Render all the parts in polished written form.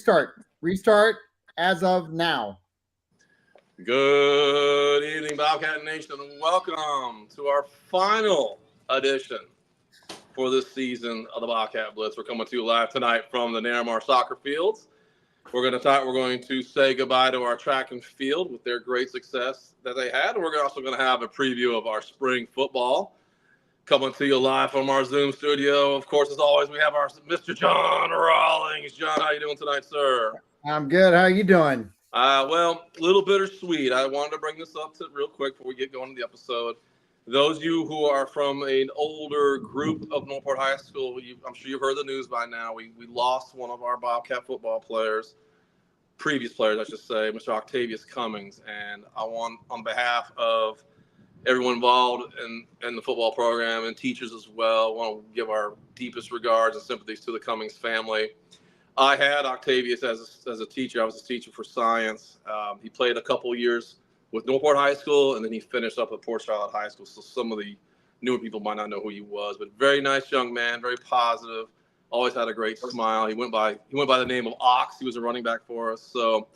restart. Restart as of now. Good evening, Bobcat Nation, and welcome to our final edition for this season of the Bobcat Blitz. We're coming to you live tonight from the Naramar soccer fields. We're going to say goodbye to our track and field with their great success that they had. And we're also going to have a preview of our spring football coming to you live from our Zoom studio. Of course, as always, we have our Mr. John Rawlings. John, how you doing tonight, sir? I'm good. How are you doing? Well, a little bittersweet. I wanted to bring this up real quick before we get going to the episode. Those of you who are from an older group of Northport High School, I'm sure you've heard the news by now. We lost one of our Bobcat football players, previous players, I should say, Mr. Octavius Cummings. And I want, on behalf of everyone involved in the football program and teachers as well, I want to give our deepest regards and sympathies to the Cummings family. I had Octavius as a teacher. I was a teacher for science. He played a couple years with Northport High School, and then he finished up at Port Charlotte High School. So some of the newer people might not know who he was, but very nice young man, very positive. Always had a great smile. He went by the name of Ox. He was a running back for us. So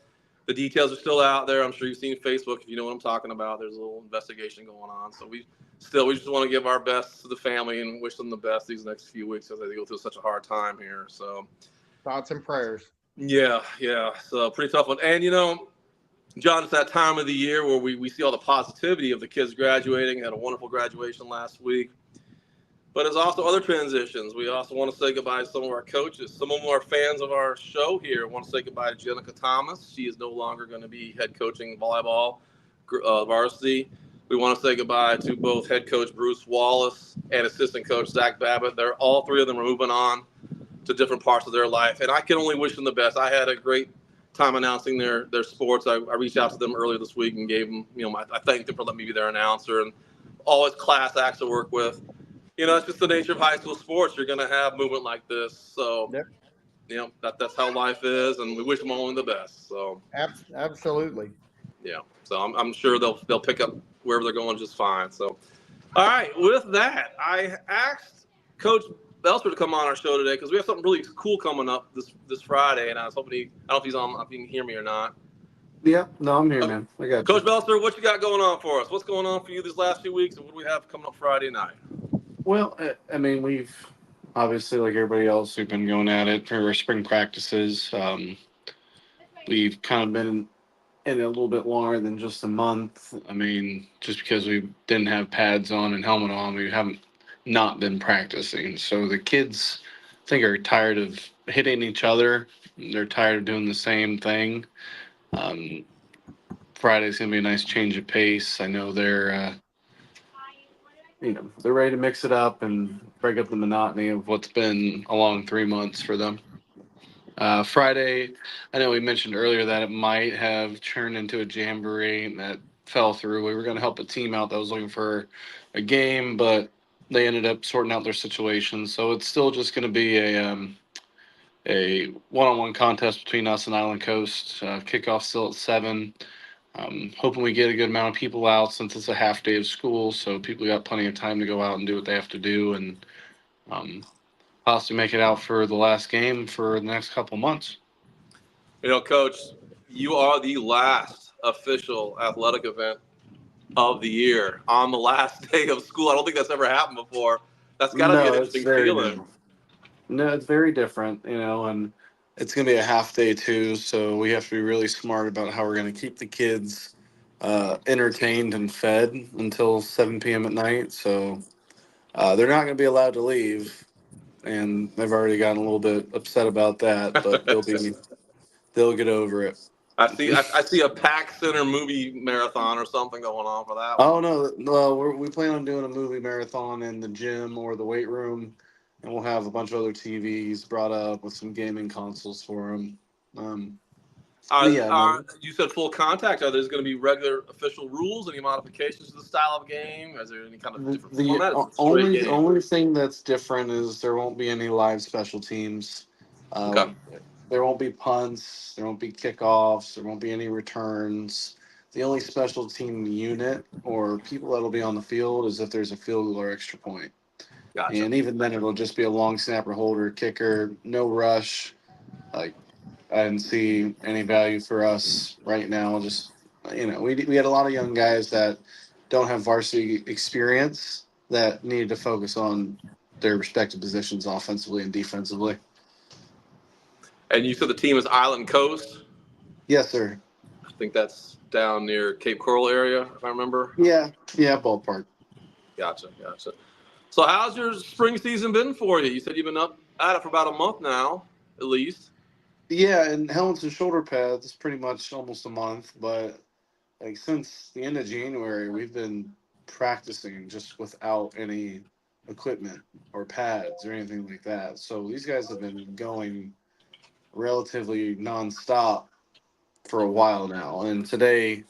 the details are still out there. I'm sure you've seen Facebook if you know what I'm talking about. There's a little investigation going on. So we just want to give our best to the family and wish them the best these next few weeks as they go through such a hard time here. So thoughts and prayers. Yeah. So pretty tough one. And John, it's that time of the year where we see all the positivity of the kids graduating. Had a wonderful graduation last week. But there's also other transitions. We also want to say goodbye to some of our coaches. Some of them are fans of our show here. I want to say goodbye to Jenica Thomas. She is no longer going to be head coaching volleyball varsity. We want to say goodbye to both head coach Bruce Wallace and assistant coach Zach Babbitt. All three of them are moving on to different parts of their life. And I can only wish them the best. I had a great time announcing their sports. I reached out to them earlier this week and gave them, I thanked them for letting me be their announcer, and always class acts to work with. It's just the nature of high school sports. You're going to have movement like this. So, Yep. That's how life is, and we wish them only the best. So, absolutely. Yeah. So I'm sure they'll pick up wherever they're going just fine. So, all right. With that, I asked Coach Belser to come on our show today because we have something really cool coming up this Friday, and I was hoping I don't know if he's on, if he can hear me or not. Yeah, no, I'm here, man. I got Coach Belser, what you got going on for us? What's going on for you these last few weeks, and what do we have coming up Friday night? Well, I mean, we've obviously, like everybody else, we've been going at it for our spring practices. We've kind of been in it a little bit longer than just a month. I mean, just because we didn't have pads on and helmet on, we haven't not been practicing. So the kids, I think, are tired of hitting each other. They're tired of doing the same thing. Friday's going to be a nice change of pace. I know they're ready to mix it up and break up the monotony of what's been a long 3 months for them. Friday, I know we mentioned earlier that it might have turned into a jamboree that fell through. We were going to help a team out that was looking for a game, but they ended up sorting out their situation. So it's still just going to be a one-on-one contest between us and Island Coast. Kickoff still at 7. Hoping we get a good amount of people out since it's a half day of school, so people got plenty of time to go out and do what they have to do, and possibly make it out for the last game for the next couple months. Coach, you are the last official athletic event of the year on the last day of school. I don't think that's ever happened before. That's got to be an interesting feeling. No, it's very different, and it's going to be a half day too, so we have to be really smart about how we're going to keep the kids entertained and fed until 7 p.m. at night. So they're not going to be allowed to leave, and they've already gotten a little bit upset about that, but they'll get over it. I see a Pack Center movie marathon or something going on for that one. Oh no, we plan on doing a movie marathon in the gym or the weight room. And we'll have a bunch of other TVs brought up with some gaming consoles for them. You said full contact. Are there going to be regular official rules? Any modifications to the style of game? Is there any kind of different format? The only thing that's different is there won't be any live special teams. Okay. There won't be punts. There won't be kickoffs. There won't be any returns. The only special team unit or people that'll be on the field is if there's a field goal or extra point. Gotcha. And even then, it'll just be a long snapper, holder, kicker, no rush. Like I didn't see any value for us right now. Just we had a lot of young guys that don't have varsity experience that needed to focus on their respective positions offensively and defensively. And you said the team is Island Coast. Yes, sir. I think that's down near Cape Coral area, if I remember. Yeah, ballpark. Gotcha. So how's your spring season been for you? You said you've been up at it for about a month now, at least. Yeah, and helmets and shoulder pads is pretty much almost a month, but like since the end of January, we've been practicing just without any equipment or pads or anything like that. So these guys have been going relatively nonstop for a while now. And today,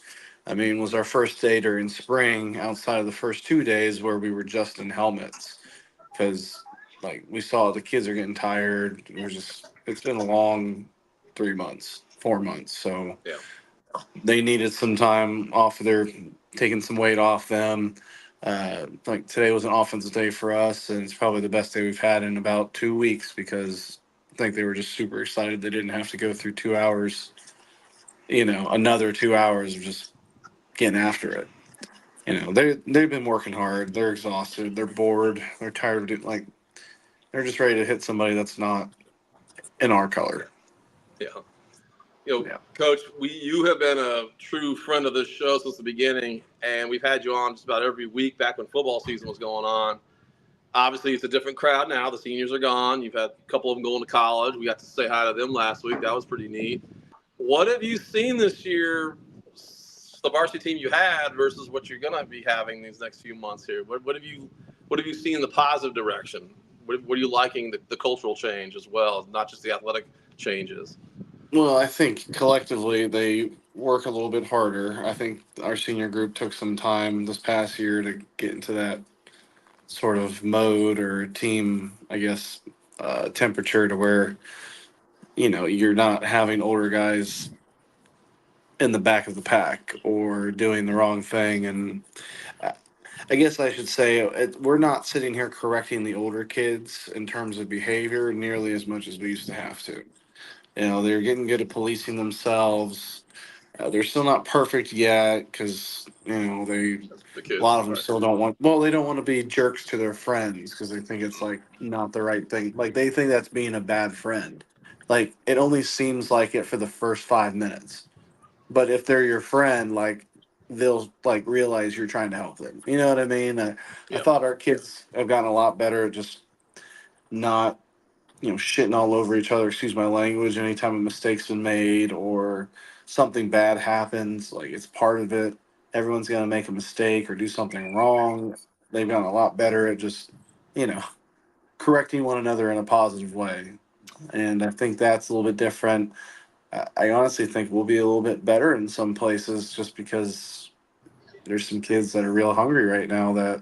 I mean, was our first day during spring outside of the first 2 days where we were just in helmets because like we saw the kids are getting tired. It's been a long 3 months, 4 months. So Yeah. they needed some time off of their taking some weight off them. Like today was an offensive day for us, and it's probably the best day we've had in about 2 weeks because I think they were just super excited they didn't have to go through 2 hours, another 2 hours of just getting after it. They've been working hard. They're exhausted. They're bored. They're tired of it. Like they're just ready to hit somebody that's not in our color. Yeah. Yeah. Coach, you have been a true friend of this show since the beginning, and we've had you on just about every week back when football season was going on. Obviously, it's a different crowd now. The seniors are gone. You've had a couple of them going to college. We got to say hi to them last week. That was pretty neat. What have you seen this year, the varsity team you had versus what you're going to be having these next few months here? What have you seen in the positive direction? What are you liking the cultural change as well, not just the athletic changes? Well, I think collectively they work a little bit harder. I think our senior group took some time this past year to get into that sort of mode or team, I guess, temperature to where, you're not having older guys in the back of the pack or doing the wrong thing. And I guess I should say we're not sitting here correcting the older kids in terms of behavior nearly as much as we used to have to. They're getting good at policing themselves. They're still not perfect yet because The kids, a lot of them right? still don't want. Well, they don't want to be jerks to their friends because they think it's like not the right thing. Like they think that's being a bad friend. Like it only seems like it for the first 5 minutes, but if they're your friend, like they'll like realize you're trying to help them. You know what I mean? I Yeah. thought our kids have gotten a lot better at just not shitting all over each other, excuse my language, anytime a mistake's been made or something bad happens, like it's part of it. Everyone's gonna make a mistake or do something wrong. They've gotten a lot better at just, you know, correcting one another in a positive way. And I think that's a little bit different. I honestly think we'll be a little bit better in some places just because there's some kids that are real hungry right now that,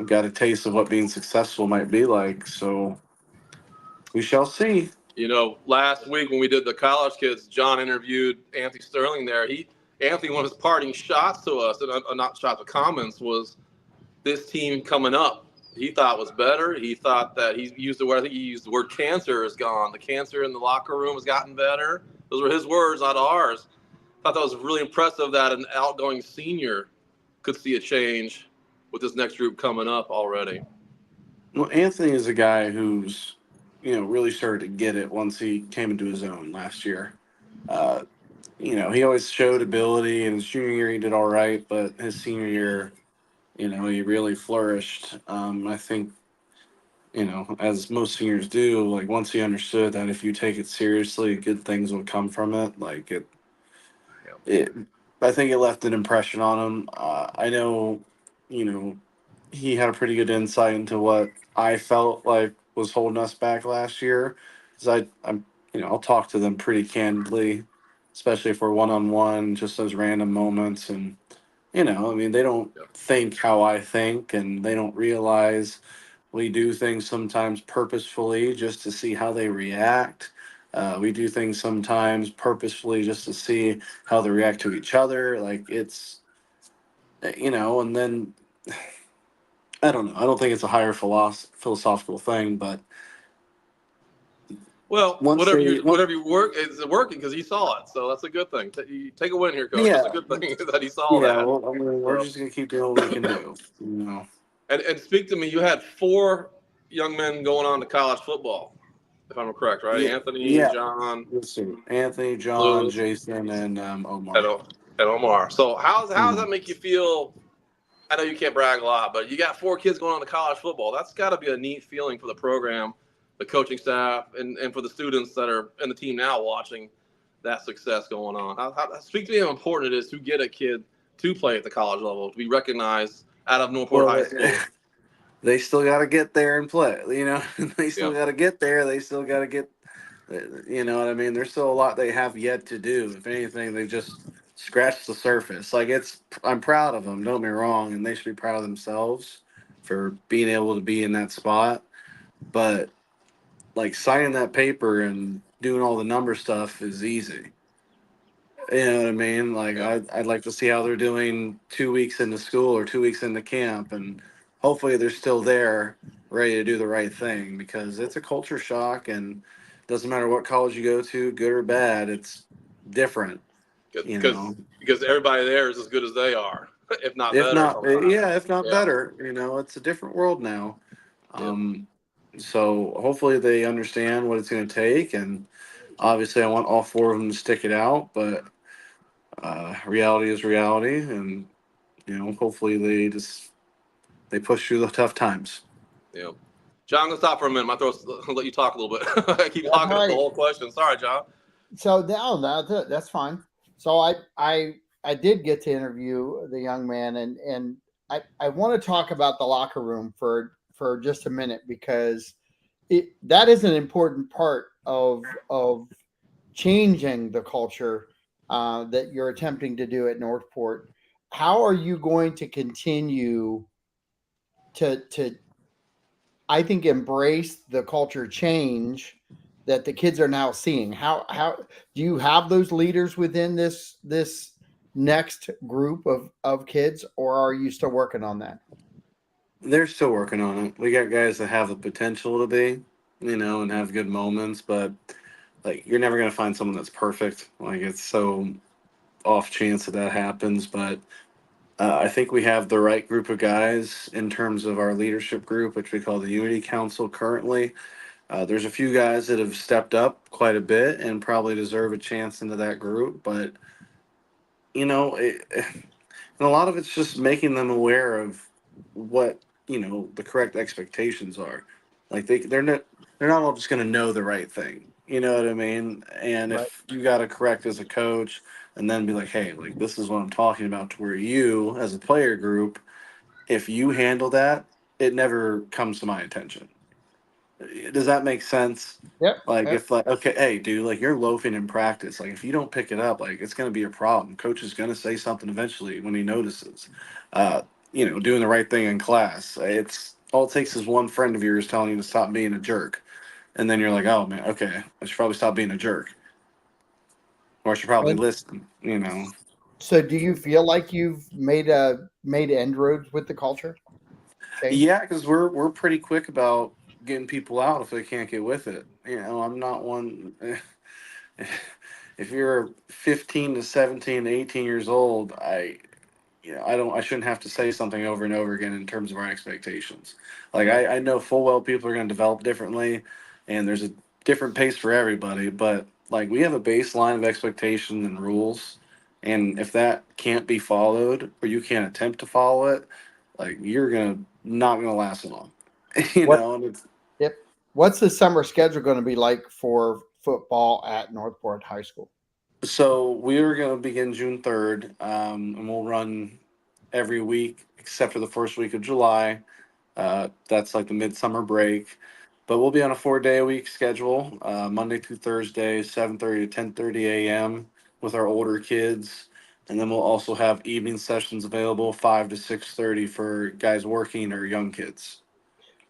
got a taste of what being successful might be like. So we shall see. Last week when we did the college kids, John interviewed Anthony Sterling there. Anthony, one of his parting shots to us, and not shots, but comments, was this team coming up. He thought was better. He thought that he used the word. I think he used the word cancer is gone. The cancer in the locker room has gotten better. Those were his words, not ours. I thought that was really impressive that an outgoing senior could see a change with this next group coming up already. Well, Anthony is a guy who's, really started to get it once he came into his own last year. Uh, he always showed ability. In his junior year, he did all right, but his senior year, he really flourished. I think, as most seniors do, like once he understood that if you take it seriously, good things will come from it. Like it, I think it left an impression on him. I know, you know, he had a pretty good insight into what I felt like was holding us back last year. Because I'll talk to them pretty candidly, especially if we're one on one, just those random moments. And, I mean, they don't think how I think, and they don't realize we do things sometimes purposefully just to see how they react. We do things sometimes purposefully just to see how they react to each other. Like and then I don't know. I don't think it's a higher philosophical thing, but Well, Once whatever they, you whatever you work, it's working because he saw it. So that's a good thing. You take a win here, coach. yeah, It's a good thing that he saw yeah. that. Well, I mean, we're So, just gonna keep doing what we can do. You know. and speak to me. You had 4 young men going on to college football, if I'm correct, right? Yeah, Anthony, yeah. John, Let's see. Anthony, John, Lewis, Jason, and and, Omar. O- and Omar. So how does Mhm. that make you feel? I know you can't brag a lot, but you got 4 kids going on to college football. That's got to be a neat feeling for the program, the coaching staff, and for the students that are in the team now watching that success going on. Speak to me how important it is to get a kid to play at the college level, to be recognized out of Northport Well, High School. they still got to get there and play. You know, they still Yeah, got to get there. They still got to get. You know what I mean? There's still a lot they have yet to do. If anything, they just scratched the surface. Like I'm proud of them. Don't get me wrong, and they should be proud of themselves for being able to be in that spot. But like signing that paper and doing all the number stuff is easy. You know what I mean? Like yeah, I'd like to see how they're doing 2 weeks into school or 2 weeks into camp, and hopefully they're still there, ready to do the right thing because it's a culture shock, and doesn't matter what college you go to, good or bad, it's different. You because know, everybody there is as good as they are, if not if better not, sometimes. yeah, if not Yeah, better, you know, it's a different world now. yeah, Um, so hopefully they understand what it's going to take, and obviously I want all 4 of them to stick it out, but reality is reality, and you know, hopefully they push through the tough times. yeah. John, I'm gonna stop for a minute. I'll let you talk a little bit. I keep That's hogging up the right. whole question. Sorry, John. So no, that's fine. So I did get to interview the young man, and I want to talk about the locker room for just a minute because that is an important part of changing the culture that you're attempting to do at Northport. How are you going to continue to I think embrace the culture change that the kids are now seeing? How do you have those leaders within this next group of kids, or are you still working on that? They're still working on it. We got guys that have the potential to be, you know, and have good moments, but like you're never gonna find someone that's perfect. Like it's so off chance that that happens, but I think we have the right group of guys in terms of our leadership group, which we call the Unity Council currently. There's a few guys that have stepped up quite a bit and probably deserve a chance into that group, but you know, and a lot of it's just making them aware of what you know the correct expectations are. Like they're not all just going to know the right thing. You know what I mean? And Right. if you got to correct as a coach, and then be like, hey, like this is what I'm talking about, to where you as a player group, if you handle that, it never comes to my attention. Does that make sense? Yep. Like Yep. if like okay, hey dude, like you're loafing in practice. Like if you don't pick it up, like it's gonna be a problem. Coach is gonna say something eventually when he notices. Uh, you know, doing the right thing in class. It's all it takes is one friend of yours telling you to stop being a jerk. And then you're like, oh man, okay, I should probably stop being a jerk. Or I should probably And listen, you know. so, do you feel like you've made inroads with the culture change? Yeah, because we're pretty quick about getting people out if they can't get with it. You know, I'm not one. If you're 15 to 17, 18 years old, I shouldn't have to say something over and over again in terms of our expectations. Like Right. I know full well people are going to develop differently, and there's a different pace for everybody. But like we have a baseline of expectation and rules, and if that can't be followed or you can't attempt to follow it, like you're gonna not gonna last long. You What? know, and it's Yep. What's the summer schedule going to be like for football at Northport High School? so we are going to begin June 3rd, and we'll run every week except for the first week of July. That's like the midsummer break, but we'll be on a 4 day a week schedule, Monday through Thursday, 7:30 to 10:30 a.m. with our older kids, and then we'll also have evening sessions available 5 to 6:30 for guys working or young kids.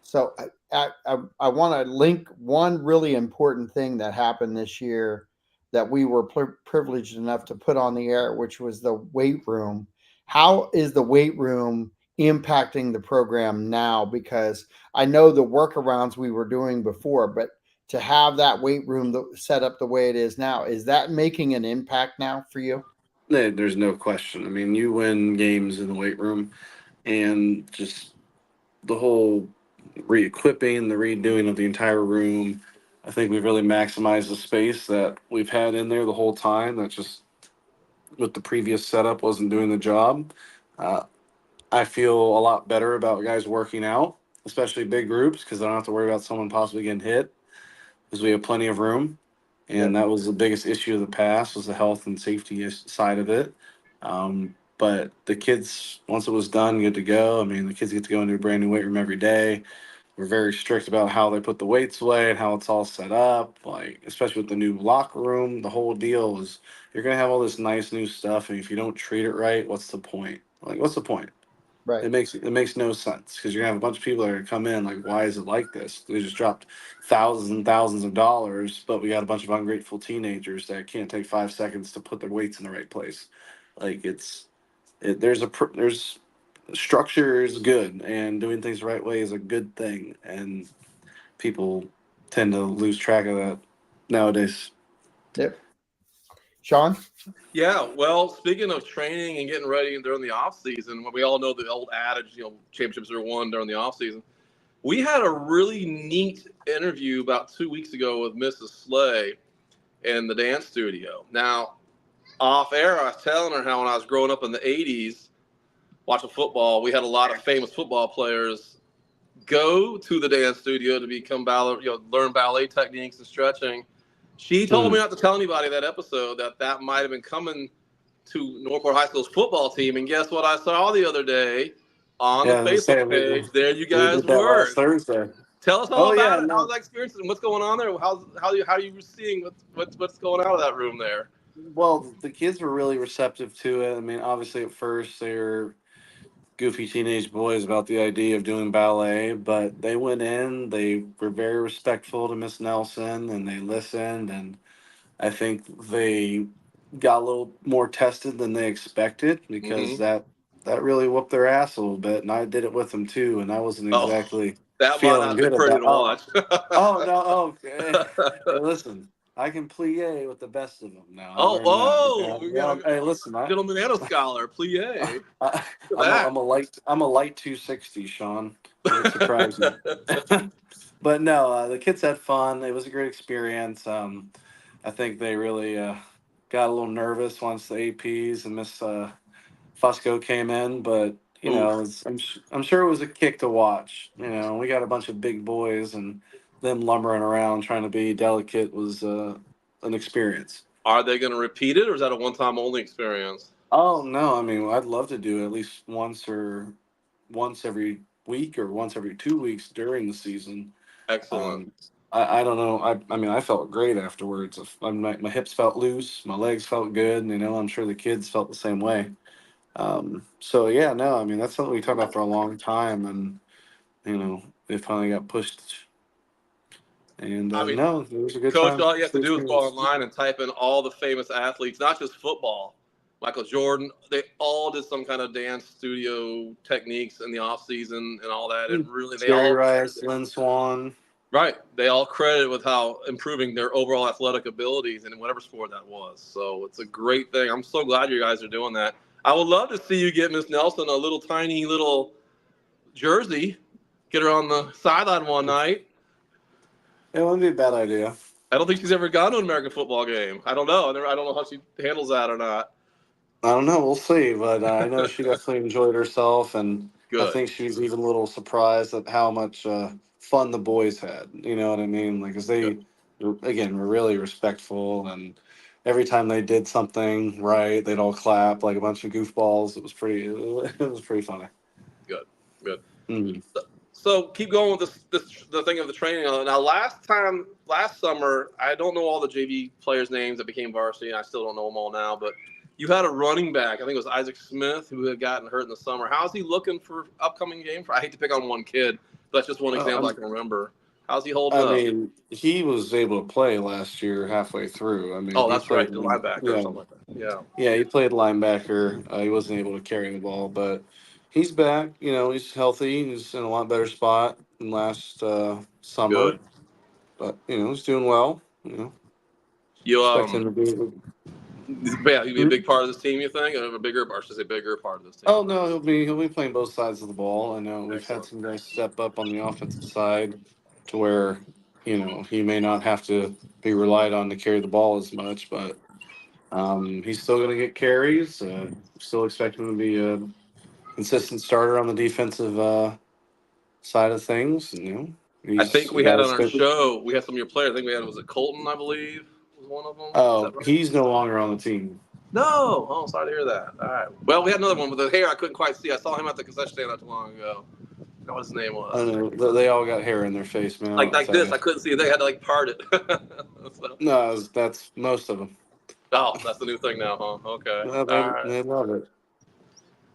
So I want to link one really important thing that happened this year that we were privileged enough to put on the air, which was the weight room. How is the weight room impacting the program now? Because I know the workarounds we were doing before, but to have that weight room set up the way it is now. Is that making an impact now for you? There's no question. I mean, you win games in the weight room, and just the whole re-equipping, the redoing of the entire room. I think we've really maximized the space that we've had in there the whole time. That just with the previous setup wasn't doing the job. Uh, I feel a lot better about guys working out, especially big groups, because I don't have to worry about someone possibly getting hit because we have plenty of room. And Yep. that was the biggest issue of the past was the health and safety side of it. But the kids, once it was done, good to go. I mean, the kids get to go into a brand new weight room every day. We're very strict about how they put the weights away and how it's all set up. Like, especially with the new locker room, the whole deal is you're gonna have all this nice new stuff, and if you don't treat it right, what's the point? Like, what's the point? Right. It makes no sense because you're gonna have a bunch of people that are gonna come in like, why is it like this? They just dropped thousands and thousands of dollars, but we got a bunch of ungrateful teenagers that can't take 5 seconds to put their weights in the right place. Like there's structure is good, and doing things the right way is a good thing, and people tend to lose track of that nowadays. Yep. Sean? Yeah, well, speaking of training and getting ready during the off season, we all know the old adage, championships are won during the off season. We had a really neat interview about 2 weeks ago with Mrs. Slay in the dance studio. Now, off air, I was telling her how when I was growing up in the '80s, watching football, we had a lot of famous football players go to the dance studio to become ballet, learn ballet techniques and stretching. She told me Mm. not to tell anybody that episode that might have been coming to Northport High School's football team. And guess what I saw the other day on the Yeah, as I say, Facebook page? There you we guys did that last were. Thursday. Tell us all Oh yeah, about it. no. How's that experience and what's going on there? How are you seeing what's going out of that room there? Well, the kids were really receptive to it. I mean, obviously at first they were goofy teenage boys about the idea of doing ballet, but they went in, they were very respectful to Miss Nelson, and they listened, and I think they got a little more tested than they expected because Mm-hmm. that really whooped their ass a little bit, and I did it with them too, and I wasn't Oh, exactly that might feeling not be good pretty about. to Oh, watch. oh no, oh, hey, listen, I can plie with the best of them now. I learned that. Oh, Okay? we got Yeah, a hey, listen, gentleman and a scholar, plie. I, Look at I'm a light 260, Sean. It would surprise you. that. But no, the kids had fun. It was a great experience. I think they really got a little nervous once the APs and Miss Fusco came in, but Oof. I'm sure it was a kick to watch. We got a bunch of big boys, and them lumbering around trying to be delicate was an experience. Are they going to repeat it, or is that a one-time only experience? Oh no, I mean I'd love to do it at least once every week or once every 2 weeks during the season. Excellent. Um, I don't know. I mean, I felt great afterwards. My hips felt loose, my legs felt good. I'm sure the kids felt the same way. So yeah, no, I mean that's something we talked about for a long time, and it finally got pushed. And I mean, no, it was a good Coach, time. all you have to Good do is go experience. online and type in all the famous athletes, not just football. Michael Jordan, they all did some kind of dance studio techniques in the off season and all that. And really, they Jerry all Rice, Lynn Swan. right. They all credited with how improving their overall athletic abilities in whatever sport that was. So it's a great thing. I'm so glad you guys are doing that. I would love to see you get Miss Nelson a little tiny little jersey, get her on the sideline one night. It wouldn't be a bad idea. I don't think she's ever gone to an American football game. I don't know. I don't know how she handles that or not. I don't know. We'll see, but I know she definitely enjoyed herself, and I Good. think she's even a little surprised at how much fun the boys had. You know what I mean? Like, 'cause Good. they, again, were really respectful, and every time they did something right, they'd all clap like a bunch of goofballs. It was pretty. It was pretty funny. Good. Good. Mhm. So keep going with the thing of the training. Now, last summer, I don't know all the JV players' names that became varsity, and I still don't know them all now. But you had a running back. I think it was Isaac Smith who had gotten hurt in the summer. How's he looking for upcoming game? I hate to pick on one kid, but that's just one example I I'm, can remember. How's he holding I up? mean, he was able to play last year halfway through. I mean, Oh, he that's played. right, the linebacker or Yeah, something like that. Yeah, yeah, he played linebacker. He wasn't able to carry the ball, but he's back. He's healthy. He's in a lot better spot than last summer. good. but he's doing well. You Expect him to be. yeah, he'll be a big part of this team. You think, or I should say, bigger part of this team? Oh no, he'll be playing both sides of the ball. I know we've had Excellent. some guys step up on the offensive side to where he may not have to be relied on to carry the ball as much, but he's still going to get carries. Still expect him to be a consistent starter on the defensive side of things. I think We we had got on our to. show. We had some of your players. I think we had was it Colton, I believe, was one of them. Is Oh, that right? he's no longer on the team. No. Oh, sorry to hear that. All right. Well, we had another one with the hair. I couldn't quite see. I saw him at the concession stand not too long ago. I don't know what his name I was. don't know. They all got hair in their face, man. Like I'll tell this, you. I couldn't see it. They had to part it. So, No, that's most of them. oh, that's the new thing now, huh? Okay. No, All right. they love it.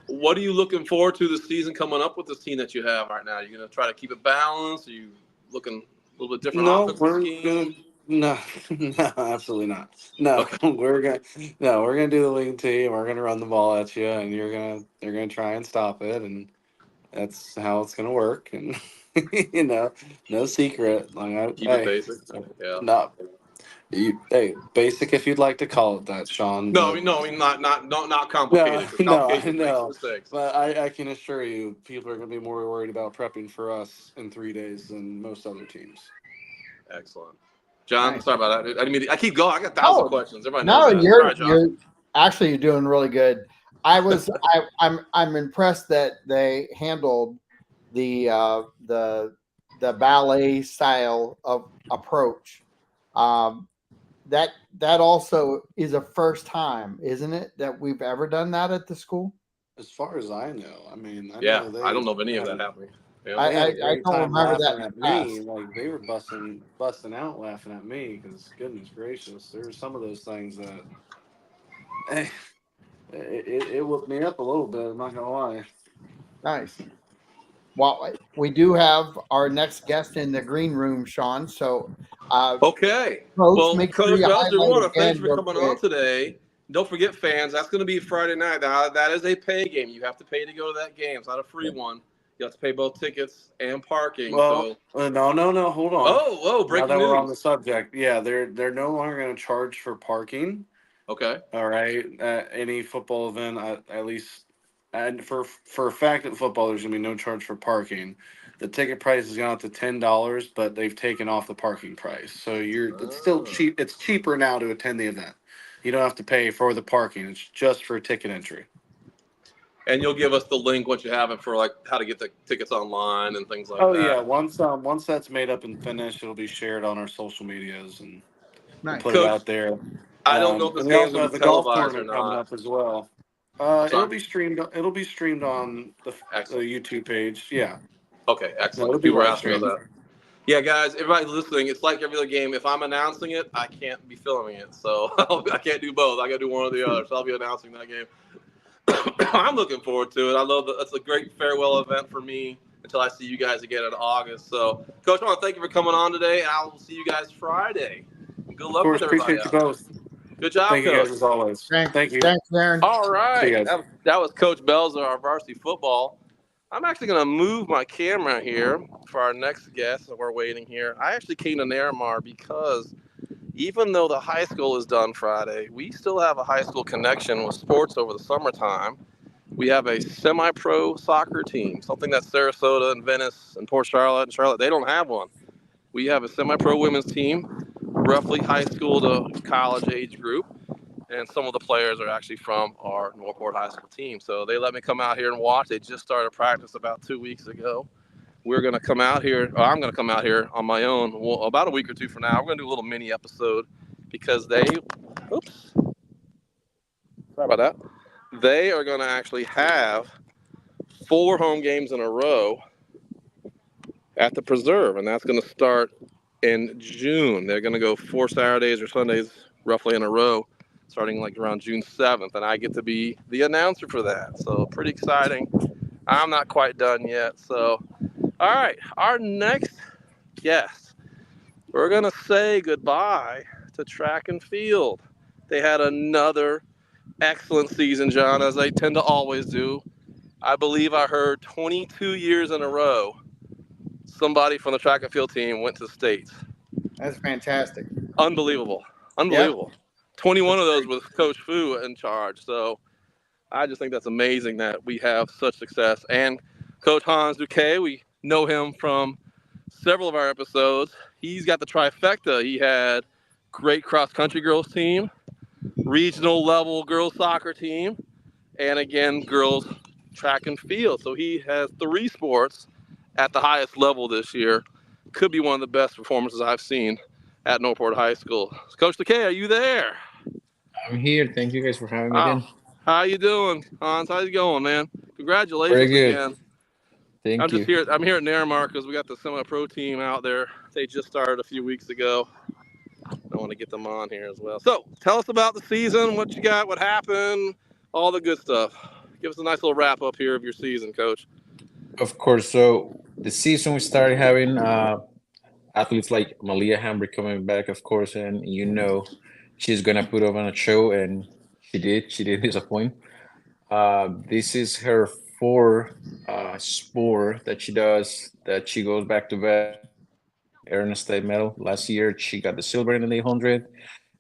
What are you looking forward to this season coming up with this team that you have right now? Are you going to try to keep it balanced? Are you looking a little bit different No, offensive we're scheme? no, no, absolutely not. No, Okay. we're gonna do the league team. We're gonna run the ball at you, and they're gonna try and stop it, and that's how it's gonna work. And no secret. Keep it basic. Yeah. not hey, basic if you'd like to call it that, Sean. No, I But mean, not no, complicated. Because no, I complicated makes know. mistakes. But I can assure you, people are gonna be more worried about prepping for us in 3 days than most other teams. Excellent. John, Nice. sorry about that. I didn't mean I keep going. I got 1,000 No, questions. Everybody no, knows that. Sorry, John. you're doing really good. I'm impressed that they handled the ballet style of approach. That also is a first time, isn't it, that we've ever done that at the school? As far as I know, I mean, I Yeah, know they I don't know of any of had that a, happening. Yeah. they had a I great don't time remember that laughing in at the me. past. Like they were busting out laughing at me because goodness gracious, there were some of those things that it whooped me up a little bit. I'm not gonna lie. Nice. Well, we do have our next guest in the green room, Sean. So, Okay. Coach, Well, make sure Coach you Belser, we highlight want to thank again you for real coming on quick. today. Don't forget, fans, that's going to be Friday night. Now, that is a pay game. You have to pay to go to that game. It's not a free one. You have to pay both tickets and parking. Well, So, no, hold on. oh, Now breaking that we're on the news. subject, yeah, they're no longer going to charge for parking. Okay. All right, at any football event, at least, and for a fact at football, there's gonna be no charge for parking. The ticket price has gone up to $10, but they've taken off the parking price, so it's still Oh. cheap. It's cheaper now to attend the event. You don't have to pay for the parking. It's just for ticket entry. And you'll give us the link once you have it for like how to get the tickets online and things like Oh that. yeah, once that's made up and finished, it'll be shared on our social medias and we'll Nice. put it Coach, out there. I don't know if this And we game's also going have to be the golf televised or tournament coming not. up as well. It'll Sorry. be streamed. It'll be streamed on the Excellent. YouTube page. Yeah, Okay, no, excellent. it'll be People were live asking streamed. about that. Yeah, guys, everybody listening, it's like every other game. If I'm announcing it, I can't be filming it. So I can't do both. I got to do one or the other. So I'll be announcing that game. I'm looking forward to it. I love that. That's a great farewell event for me until I see you guys again in August. So, Coach, I want to thank you for coming on today. I'll see you guys Friday. Good Of luck course, with everybody appreciate you out there. both. Good job, Thank you guys Coach. as always. Thank you. Thanks, Aaron. All See you right. guys. That was Coach Belser, our varsity football. I'm actually going to move my camera here for our next guest. So we're waiting here. I actually came to Naramar because even though the high school is done Friday, we still have a high school connection with sports over the summertime. We have a semi-pro soccer team, something that Sarasota and Venice and Port Charlotte and Charlotte, they don't have one. We have a semi-pro women's team, roughly high school to college age group. And some of the players are actually from our Northport High School team. So they let me come out here and watch. They just started practice about 2 weeks ago. We're going to come out here, or I'm going to come out here on my own, well, about a week or two from now. We're going to do a little mini episode because oops, sorry about that. They are going to actually have 4 home games in a row at the Preserve, and that's going to start in June. They're going to go 4 Saturdays or Sundays roughly in a row, starting like around June 7th, and I get to be the announcer for that. So pretty exciting. I'm not quite done yet. So, all right, our next guest, we're going to say goodbye to track and field. They had another excellent season, John, as they tend to always do. I believe I heard 22 years in a row somebody from the track and field team went to the States. That's fantastic. Unbelievable. Yep. 21 of That's those great. with Coach Fu in charge. So I just think that's amazing that we have such success. And Coach Hans Duque, we know him from several of our episodes. He's got the trifecta. He had great cross country girls team, regional level girls soccer team, and again, girls track and field. So he has 3 sports at the highest level this year. Could be one of the best performances I've seen at Northport High School. Coach Duque, are you there? I'm here. Thank you guys for having me Oh, again. how you doing, Hans? How's it going, man? Very Congratulations good. again. Thank you. I'm here at Naramar because we got the semi-pro team out there. They just started a few weeks ago. I want to get them on here as well. So tell us about the season, what you got, what happened, all the good stuff. Give us a nice little wrap up here of your season, Coach. Of course. So the season we started having athletes like Malia Hambrick coming back, of course, and she's gonna put on a show, and she did. She did disappoint. This is her fourth sport that she does. That she goes back to back and earn a state medal. Last year she got the silver in the 800,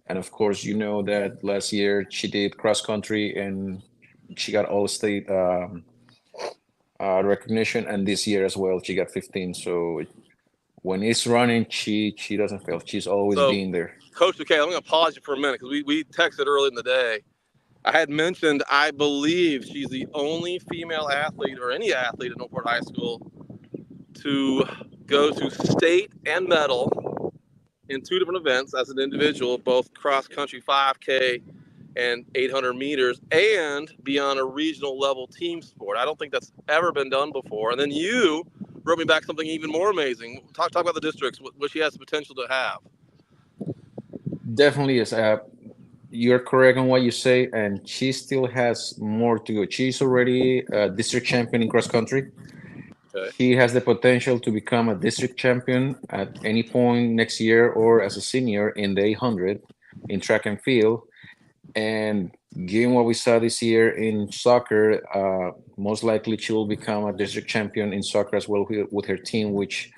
and of course that last year she did cross country and she got all state recognition, and this year as well she got 15. So when it's running, she doesn't fail. She's always So, being there. Coach Duque, I'm going to pause you for a minute because we texted early in the day. I had mentioned I believe she's the only female athlete or any athlete at Newport High School to go to state and medal in 2 different events as an individual, both cross country 5K and 800 meters, and be on a regional level team sport. I don't think that's ever been done before. And then you wrote me back something even more amazing. Talk about the districts, what she has the potential to have. Definitely is. You're correct on what you say, and she still has more to go. She's already a district champion in cross country. Okay. She has the potential to become a district champion at any point next year or as a senior in the 800 in track and field. And given what we saw this year in soccer, most likely she will become a district champion in soccer as well with her team, which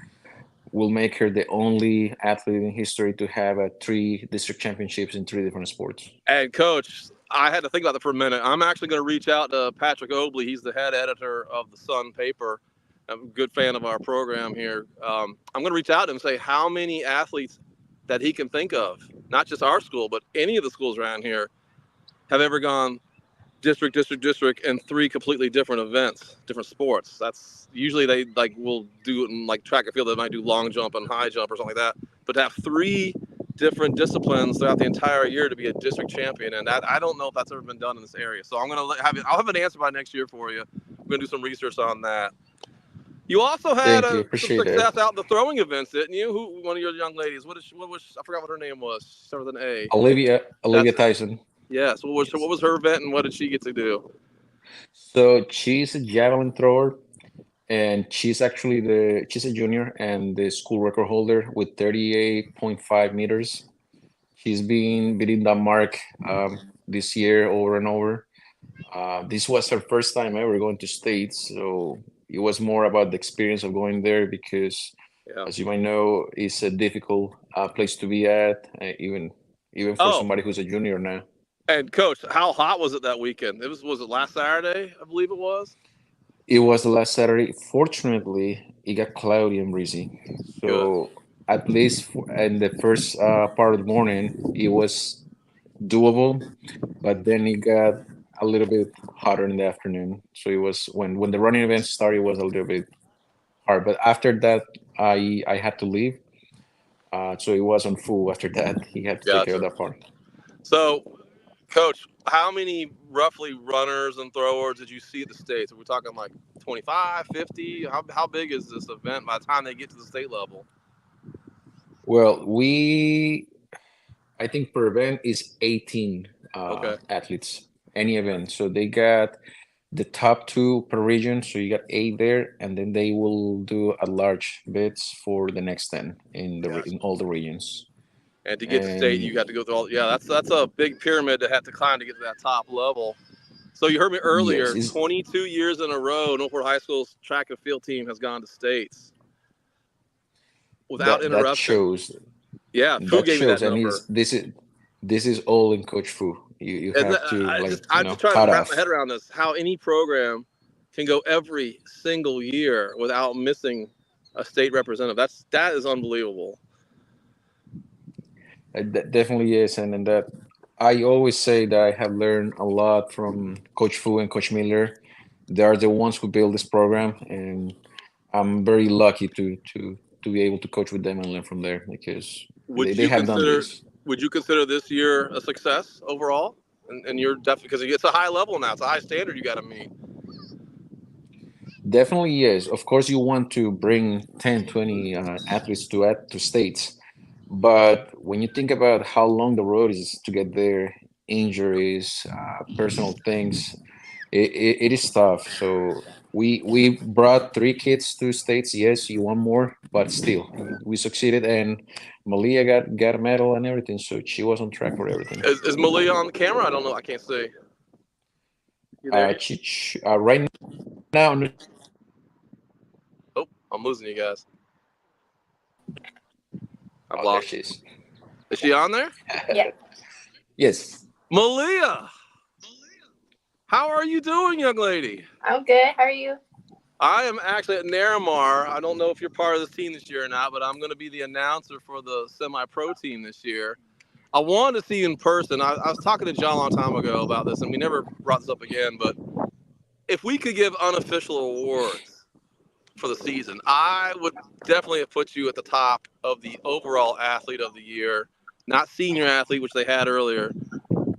will make her the only athlete in history to have 3 district championships in 3 different sports. And Coach, I had to think about that for a minute. I'm actually going to reach out to Patrick Obley. He's the head editor of the Sun paper. I'm a good fan of our program here. I'm going to reach out to him and say how many athletes that he can think of, not just our school, but any of the schools around here, have ever gone district, and 3 completely different events, different sports. That's usually they will do it in track and field. They might do long jump and high jump or something like that. But to have 3 different disciplines throughout the entire year to be a district champion, and that I don't know if that's ever been done in this area. So I'm gonna I'll have an answer by next year for you. I'm gonna do some research on that. You also had some success out in the throwing events, didn't you? Who one of your young ladies? What was I forgot what her name was. Started with an A. Olivia Tyson. Yes. What was her event and what did she get to do? So she's a javelin thrower, and she's a junior and the school record holder with 38.5 meters. She's been beating that mark this year over and over. This was her first time ever going to states, so it was more about the experience of going there because, as you might know, it's a difficult place to be at, even for somebody who's a junior now. And Coach, how hot was it that weekend? Was it last Saturday? I believe it was. It was the last Saturday. Fortunately, it got cloudy and breezy, so at least in the first part of the morning, it was doable. But then it got a little bit hotter in the afternoon. So it was when the running event started, it was a little bit hard. But after that, I had to leave. So it was on full after that. He had to take care of that part. So, Coach, how many roughly runners and throwers did you see at the states? Are we talking 25, 50? How big is this event by the time they get to the state level? Well, I think per event is 18 athletes, any event. So they got the top 2 per region. So you got 8 there, and then they will do at large bids for the next 10 in all the regions. And to get to state, you got to go through all. Yeah, that's a big pyramid to have to climb to get to that top level. So you heard me earlier. 22 years in a row, Newport High School's track and field team has gone to states without interruption. That shows. Yeah, And Fu that gave me that shows, and number. this is all in Coach Fu. You And have to I'm just trying to hat wrap my off. head around this. How any program can go every single year without missing a state representative. That is unbelievable. It definitely is, and in that I always say that I have learned a lot from Coach Fu and Coach Miller. They are the ones who built this program, and I'm very lucky to be able to coach with them and learn from there because Would they you have done consider this. would you consider this year a success overall? And you're definitely because it's a high level now. It's a high standard you got to meet. Definitely yes. Of course, you want to bring 10, 20 athletes to states, but when you think about how long the road is to get there, injuries, personal things, it is tough. So we brought 3 kids to states. Yes, you want more, but still we succeeded, and Malia got a medal and everything. So she was on track for everything. Is Malia on the camera? I don't know. I can't see. You there? Right now, no, Oh, I'm losing you guys. I've oh, there lost. she is. Is she on there? Yeah. Yes. Malia, how are you doing, young lady? I'm good. How are you? I am actually at Naramar. I don't know if you're part of this team this year or not, but I'm going to be the announcer for the semi-pro team this year. I wanted to see you in person. I was talking to John a long time ago about this, and we never brought this up again, but if we could give unofficial awards for the season, I would definitely have put you at the top of the overall athlete of the year, not senior athlete, which they had earlier.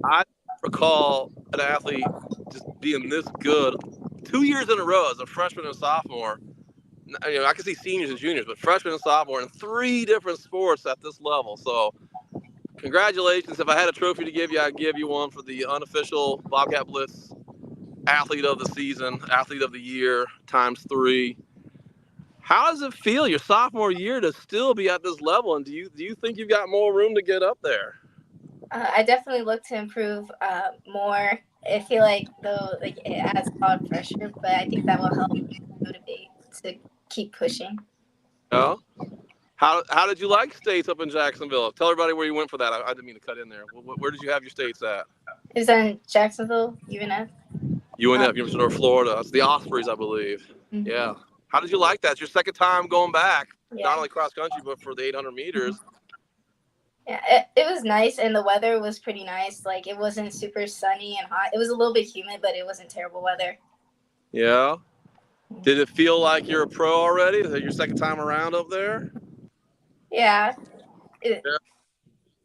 I recall an athlete just being this good 2 years in a row as a freshman and sophomore. You know, I can see seniors and juniors, but freshman and sophomore in 3 different sports at this level. So, congratulations. If I had a trophy to give you, I'd give you one for the unofficial Bobcat Blitz athlete of the season, athlete of the year ×3. How does it feel your sophomore year to still be at this level? And do you think you've got more room to get up there? I definitely look to improve more. I feel like it adds a lot of pressure, but I think that will help me motivate to keep pushing. Yeah. How did you like states up in Jacksonville? Tell everybody where you went for that. I didn't mean to cut in there. Where did you have your states at? It was in Jacksonville, UNF. UNF, University of Florida. It's the Ospreys, I believe. Mm-hmm. Yeah. How did you like that? It's your second time going back, Yeah. not only cross country, but for the 800 meters. Yeah, it was nice, and the weather was pretty nice. Like, it wasn't super sunny and hot. It was a little bit humid, but it wasn't terrible weather. Yeah. Did it feel like you're a pro already? Is that your second time around up there? Yeah. Yeah.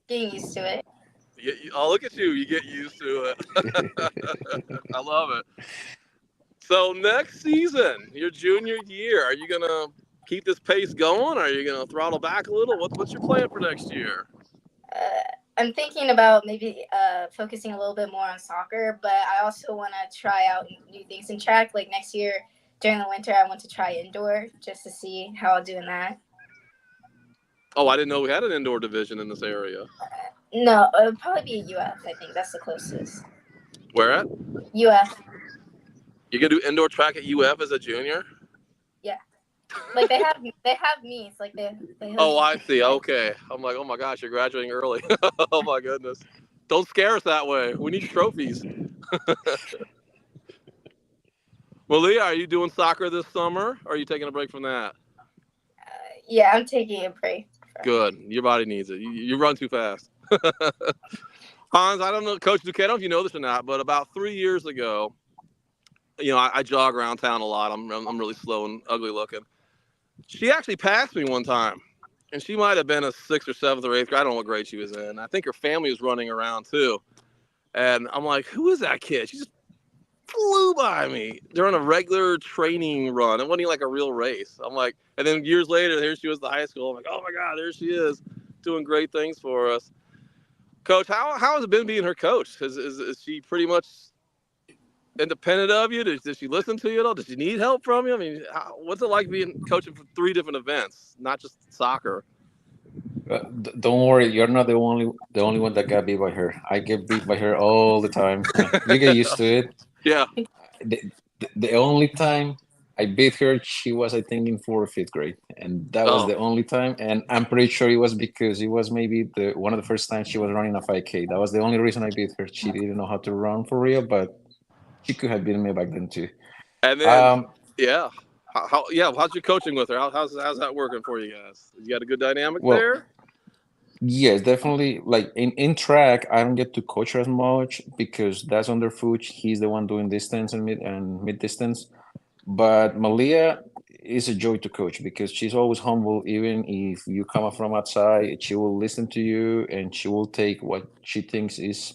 Getting used to it. Oh, look at you. You get used to it. I love it. So next season, your junior year, are you going to keep this pace going? Or are you going to throttle back a little? What's your plan for next year? I'm thinking about maybe focusing a little bit more on soccer, but I also want to try out new things in track. Like next year during the winter, I want to try indoor just to see how I'll do in that. Oh, I didn't know we had an indoor division in this area. No, it would probably be a UF. I think that's the closest. Where at? UF. You're going to do indoor track at UF as a junior? Yeah. Like they have meets. Like they Oh, I see. Okay. I'm like, oh my gosh, you're graduating early. Oh my goodness. Don't scare us that way. We need trophies. Malia, are you doing soccer this summer? Or are you taking a break from that? Yeah, I'm taking a break. Good. Your body needs it. You run too fast. Hans, I don't know, Coach Duque, I don't know if you know this or not, but about 3 years ago, you know, I jog around town a lot. I'm really slow and ugly looking. She actually passed me one time, and she might have been a 6th or 7th or 8th grade. I don't know what grade she was in. I think her family was running around too. And I'm like, who is that kid? She just flew by me during a regular training run. It wasn't even like a real race. I'm like, and then years later, here she was at the high school. I'm like, oh my God, there she is, doing great things for us. Coach, how has it been being her coach? Is she pretty much independent of you? Does she listen to you at all? Does she need help from you? I mean, what's it like being coaching for 3 different events, not just soccer? Don't worry, you're not the only one that got beat by her. I get beat by her all the time. You get used to it. Yeah. The only time I beat her. She was, I think, in 4th or 5th grade, and that was Oh, the only time. And I'm pretty sure it was because it was maybe the one of the first times she was running a 5K. That was the only reason I beat her. She didn't know how to run for real, but she could have beaten me back then too. and then Um, yeah, how's your coaching with her? How's that working for you guys? You got a good dynamic well, there? yes, definitely. Like in track, I don't get to coach her as much because that's under Fuchs. He's the one doing distance and mid distance. But Malia is a joy to coach because she's always humble. Even if you come up from outside, she will listen to you and she will take what she thinks is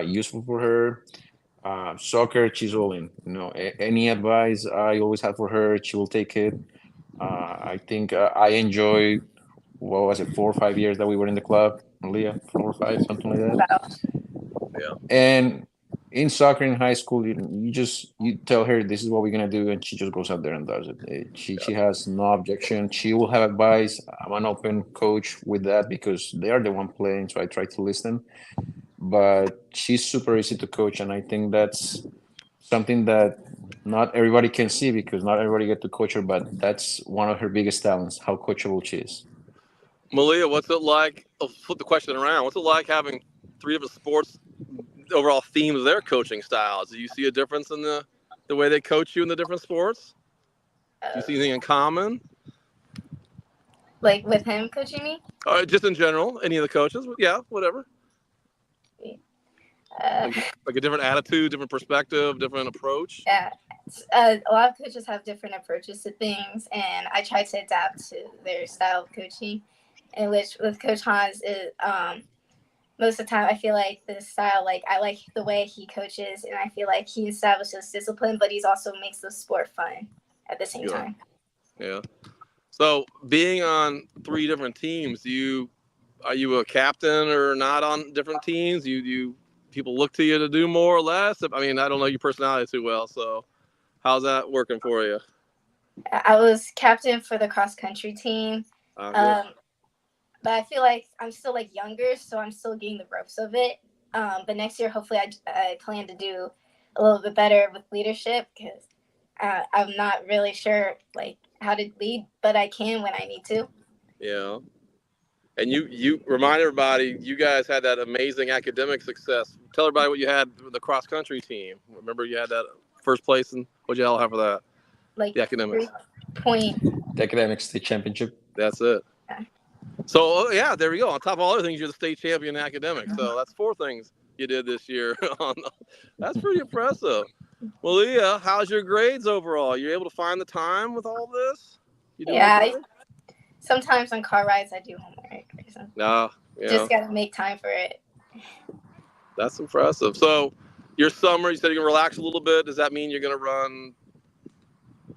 useful for her. Soccer, she's all in. You know, any advice I always have for her, she will take it. I think I enjoy what was it, 4 or 5 years that we were in the club, Malia, 4 or 5, something like that. Wow. Yeah, And in soccer in high school, you just you tell her this is what we're gonna do, and she just goes out there and does it. She has no objection. She will have advice. I'm an open coach with that because they are the one playing, so I try to listen. But she's super easy to coach, and I think that's something that not everybody can see because not everybody get to coach her. But that's one of her biggest talents, how coachable she is. Malia, what's it like? I'll flip the question around. What's it like having three different sports overall themes of their coaching styles? Do you see a difference in the way they coach you in the different sports? Do you see anything in common? Like with him coaching me. Just in general, any of the coaches? Yeah, whatever. Uh, Like a different attitude, different perspective, different approach. yeah, a lot of coaches have different approaches to things, and I try to adapt to their style of coaching. In which with Coach Hans, most of the time I feel like the style, like I like the way he coaches, and I feel like he establishes discipline, but he's also makes the sport fun at the same Yeah. time. Yeah. So being on three different teams, are you a captain or not on different teams? You people look to you to do more or less? I mean, I don't know your personality too well, so how's that working for you? I was captain for the cross country team, Good. but I feel like I'm still like younger, so I'm still getting the ropes of it. But next year, hopefully, I plan to do a little bit better with leadership because I'm not really sure like how to lead, but I can when I need to. Yeah. And you remind everybody, you guys had that amazing academic success. Tell everybody what you had with the cross country team. Remember you had that first place, and what'd y'all have for that? Like The academics. 3 point. The academic state championship. That's it. Yeah. So yeah, there we go. On top of all other things, you're the state champion in academics. So that's 4 things you did this year. That's pretty impressive. Well, Leah, how's your grades overall? You able to find the time with all this? You doing Yeah, okay? sometimes on car rides I do homework. No, yeah, Just gotta make time for it. that's impressive. So your summer, you said you're gonna relax a little bit. Does that mean you're gonna run,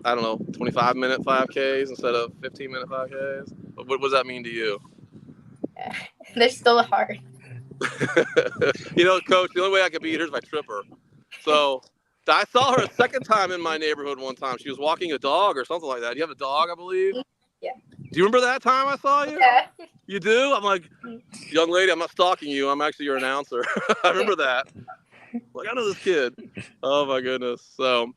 I don't know, 25-minute 5Ks instead of 15-minute 5Ks? What does that mean to you? They're still hard. You know, Coach, the only way I could beat her is if I trip her. So I saw her a second time in my neighborhood one time. She was walking a dog or something like that. You have a dog, I believe? Yeah. Do you remember that time I saw you? Yeah. You do? I'm like, young lady, I'm not stalking you. I'm actually your announcer. I remember that. Like, I know this kid. Oh, my goodness. So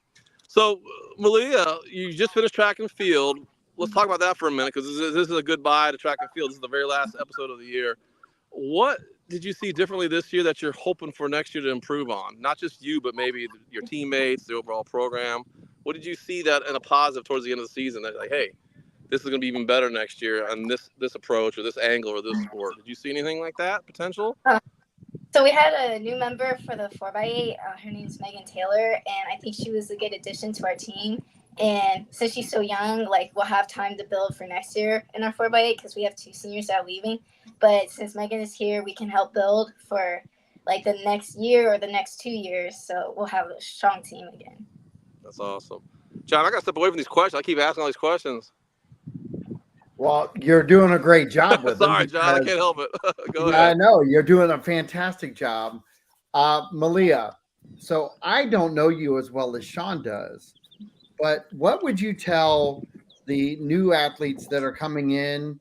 Malia, you just finished track and field. Let's talk about that for a minute because this is a goodbye to track and field. This is the very last episode of the year. What did you see differently this year that you're hoping for next year to improve on? Not just you, but maybe your teammates, the overall program. What did you see that in a positive towards the end of the season that like, hey, this is going to be even better next year on this approach or this angle or this sport? Did you see anything like that potential? So we had a new member for the 4x8. Her name's Megan Taylor, and I think she was a good addition to our team. And since she's so young, like we'll have time to build for next year in our 4x8 because we have 2 seniors that are leaving. But since Megan is here, we can help build for like the next year or the next 2 years. So we'll have a strong team again. That's awesome. John, I got to step away from these questions. I keep asking all these questions. Well, you're doing a great job with them. Sorry, John, I can't help it. Go Yeah, I ahead. know you're doing a fantastic job. Malia, so I don't know you as well as Sean does, but what would you tell the new athletes that are coming in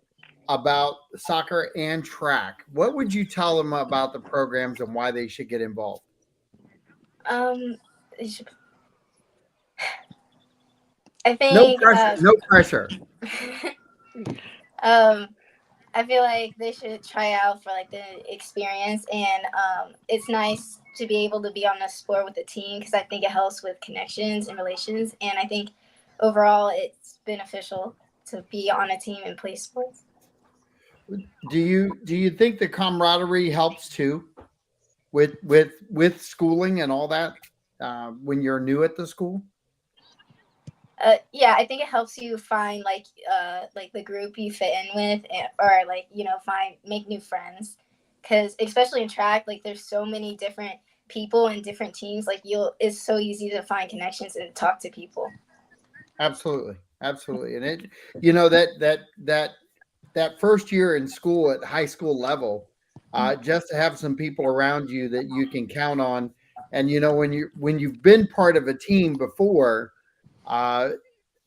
about soccer and track? What would you tell them about the programs and why they should get involved? They should I No think pressure. No pressure. I feel like they should try out for like the experience, and it's nice to be able to be on a sport with a team because I think it helps with connections and relations, and I think overall it's beneficial to be on a team and play sports. Do you think the camaraderie helps too with schooling and all that when you're new at the school? Yeah, I think it helps you find like the group you fit in with, or like make new friends, because especially in track, like there's so many different people and different teams. Like it's so easy to find connections and talk to people. Absolutely, absolutely, and it that first year in school at high school level, just to have some people around you that you can count on, and when you've been part of a team before, uh,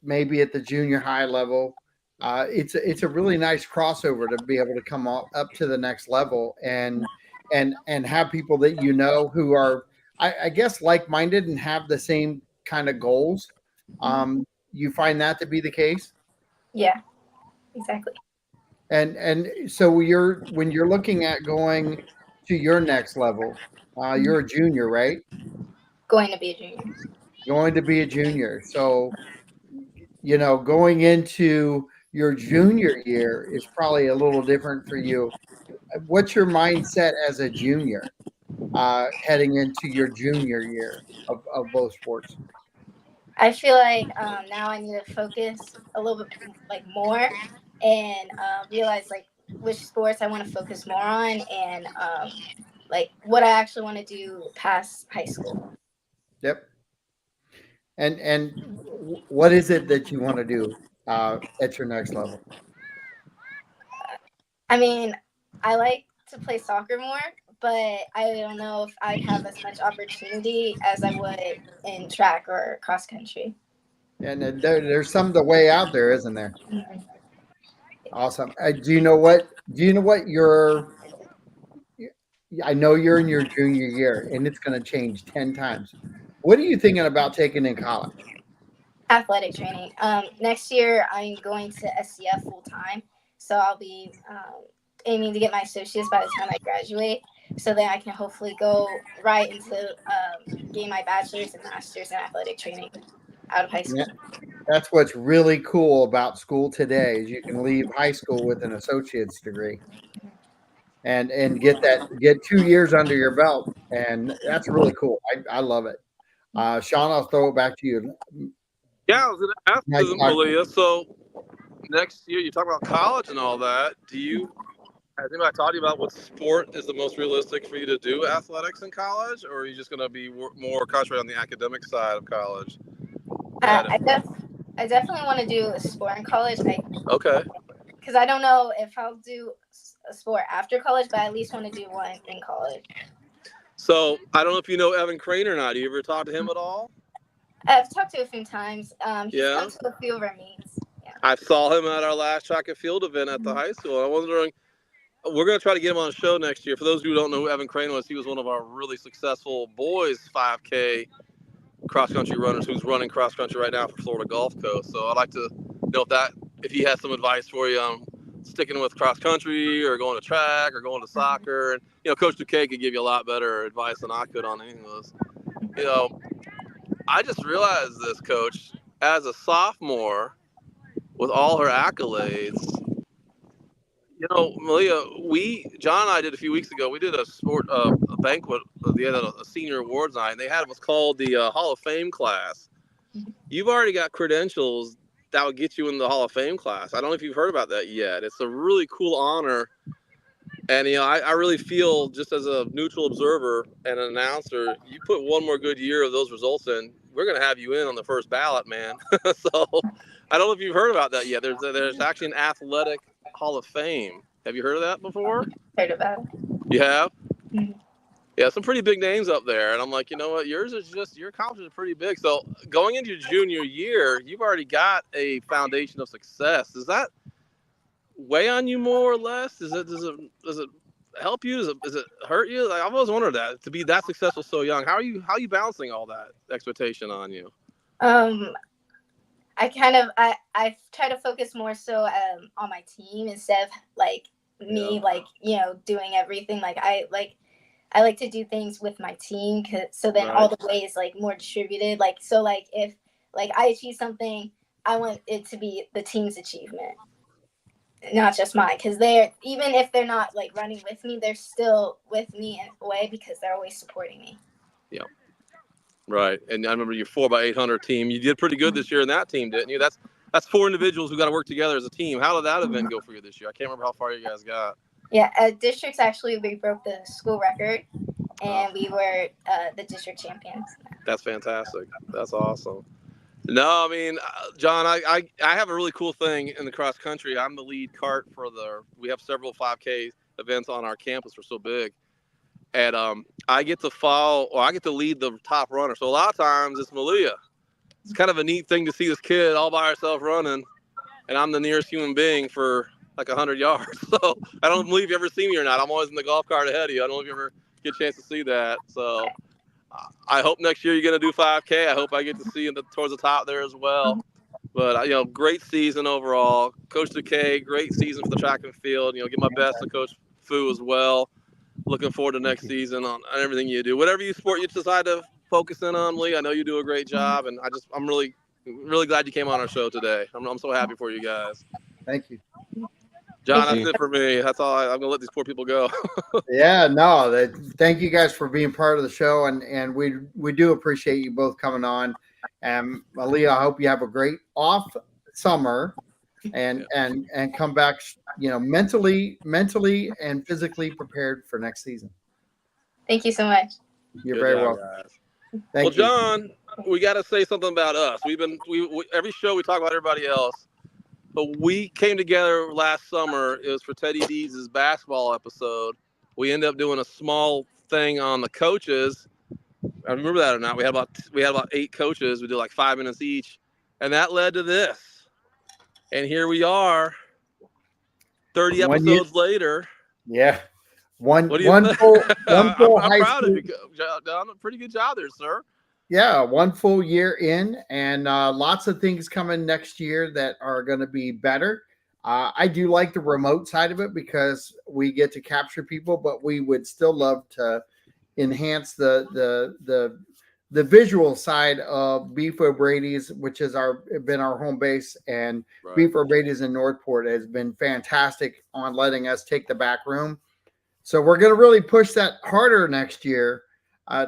maybe at the junior high level, it's a really nice crossover to be able to come up to the next level and have people that who are I guess like-minded and have the same kind of goals. You find that to be the case? Yeah, exactly. And so when you're looking at going to your next level, you're a junior, right? Going to be a junior. Going to be a junior. So, going into your junior year is probably a little different for you. What's your mindset as a junior heading into your junior year of both sports? I feel like now I need to focus a little bit like more and realize like which sports I want to focus more on, and like what I actually want to do past high school. Yep. And what is it that you want to do at your next level? I mean, I like to play soccer more, but I don't know if I'd have as much opportunity as I would in track or cross country. And there's some the way out there, isn't there? Mhm. Awesome. Do you know what? Do you know what your? I know you're in your junior year, and it's going to change 10 times. What are you thinking about taking in college? Athletic training. Next year, I'm going to SCF full time, so I'll be aiming to get my associates by the time I graduate, so then I can hopefully go right into getting my bachelor's and master's in athletic training out of high school. Yeah, that's what's really cool about school today is you can leave high school with an associate's degree and get 2 years under your belt, and that's really cool. I love it. Sean, I'll throw it back to you. Yeah, I was going to ask Nice you, talk. Malia. So next year, you talk about college and all that. Has anybody talked to you about what sport is the most realistic for you to do athletics in college, or are you just going to be more concentrated on the academic side of college? I definitely want to do a sport in college. Okay. Because I don't know if I'll do a sport after college, but I at least want to do one in college. So I don't know if you know Evan Crane or not. Do you ever talk to him at all? I've talked to him a few times. He's come to a few of our meets. Yeah. I saw him at our last track and field event at the high school. I'm wondering, we're going to try to get him on the show next year. For those who don't know who Evan Crane was, he was one of our really successful boys 5K cross-country runners who's running cross-country right now for Florida Gulf Coast. So I'd like to know if he has some advice for you on sticking with cross-country or going to track or going to soccer. And, Coach Duque could give you a lot better advice than I could on any of those. I just realized this, Coach, as a sophomore with all her accolades, Malia, John and I did a few weeks ago, we did a banquet at the end of a senior awards night, and they had what's called the Hall of Fame class. You've already got credentials that would get you in the Hall of Fame class. I don't know if you've heard about that yet. It's a really cool honor. And, I really feel, just as a neutral observer and an announcer, you put one more good year of those results in, we're going to have you in on the first ballot, man. So I don't know if you've heard about that yet. There's actually an athletic Hall of Fame. Have you heard of that before? Heard about it. You have? Mm-hmm. Yeah, some pretty big names up there. And I'm like, you know what? Your accomplishments are pretty big. So going into your junior year, you've already got a foundation of success. Does that weigh on you more or less? Does it help you? Does it hurt you? Like, I've always wondered that, to be that successful so young. How are you balancing all that expectation on you? I try to focus more so on my team instead of like me doing everything. Like I like to do things with my team, so then all the way is like more distributed. Like so, like if like I achieve something, I want it to be the team's achievement, not just mine. Because even if they're not like running with me, they're still with me in a way because they're always supporting me. Yeah. Right. And I remember your 4x800 team. You did pretty good this year in that team, didn't you? That's 4 individuals who got to work together as a team. How did that event go for you this year? I can't remember how far you guys got. Yeah, districts actually, we broke the school record, and we were the district champions. That's fantastic. That's awesome. No, I mean, John, I have a really cool thing in the cross country. I'm the lead cart we have several 5K events on our campus. We're so big. And I get to lead the top runner. So a lot of times it's Malia. It's kind of a neat thing to see this kid all by herself running, and I'm the nearest human being for like 100 yards. So I don't believe you ever see me or not. I'm always in the golf cart ahead of you. I don't know if you ever get a chance to see that. So I hope next year you're going to do 5K. I hope I get to see you towards the top there as well. But, great season overall. Coach Duque, great season for the track and field. Give my best to Coach Fu as well. Looking forward to next season on everything you do. Whatever sport you decide to focus in on, Lee, I know you do a great job. And I'm really, really glad you came on our show today. I'm so happy for you guys. Thank you. John, that's it for me. That's all. I'm going to let these poor people go. Yeah, no. Thank you guys for being part of the show, and we do appreciate you both coming on. And Malia, I hope you have a great off summer, and come back, mentally and physically prepared for next season. Thank you so much. You're very welcome. Well, John, we got to say something about us. We every show we talk about everybody else. But we came together last summer. It was for Teddy Deeds' basketball episode. We ended up doing a small thing on the coaches. I remember that or not. We had about 8 coaches. We did like 5 minutes each, and that led to this. And here we are, 30 episodes later. Yeah, one full I'm high proud school. of you, John. Pretty good job there, sir. Yeah, 1 full year in, and lots of things coming next year that are going to be better. I do like the remote side of it because we get to capture people, but we would still love to enhance the visual side of Beef O'Brady's, which has been our home base, and Beef O'Brady's in Northport has been fantastic on letting us take the back room. So we're going to really push that harder next year.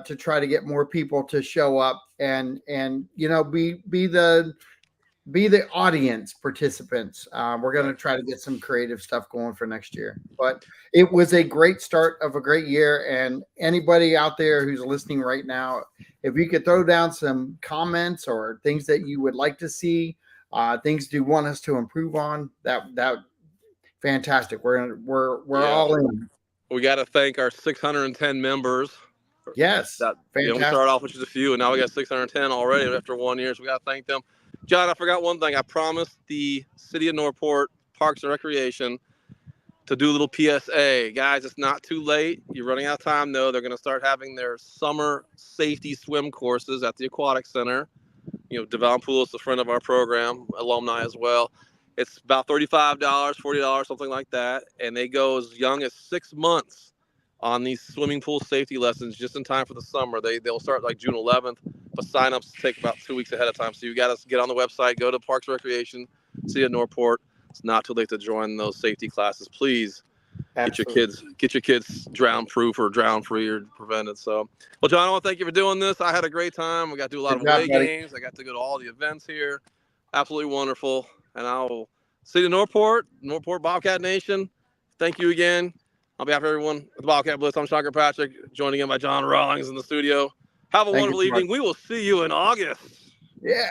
To try to get more people to show up and be the audience participants. We're going to try to get some creative stuff going for next year. But it was a great start of a great year. And anybody out there who's listening right now, if you could throw down some comments or things that you would like to see, things you want us to improve on, that fantastic. We're all in. We got to thank our 610 members. Yes, fantastic. We started off with just a few, and now we got 610 already after 1 year. So we got to thank them. John, I forgot one thing. I promised the City of Northport Parks and Recreation to do a little PSA. Guys, it's not too late. You're running out of time, though. They're going to start having their summer safety swim courses at the Aquatic Center. Devon Poulos, a friend of our program, alumni as well. It's about $35, $40, something like that. And they go as young as 6 months on these swimming pool safety lessons just in time for the summer. They'll start like June 11th, but signups take about 2 weeks ahead of time. So you got to get on the website, go to Parks and Recreation, see at Northport. It's not too late to join those safety classes. Please get your kids drown proof or drown free or prevented. So, well, John, I want to thank you for doing this. I had a great time. We got to do a lot of away games. I got to go to all the events here. Absolutely wonderful. And I will see you in Northport Bobcat Nation. Thank you again. On behalf of everyone at the Bobcat Blitz, I'm Sean Kirkpatrick, joined again by John Rawlings in the studio. Have a wonderful evening. We will see you in August. Yeah.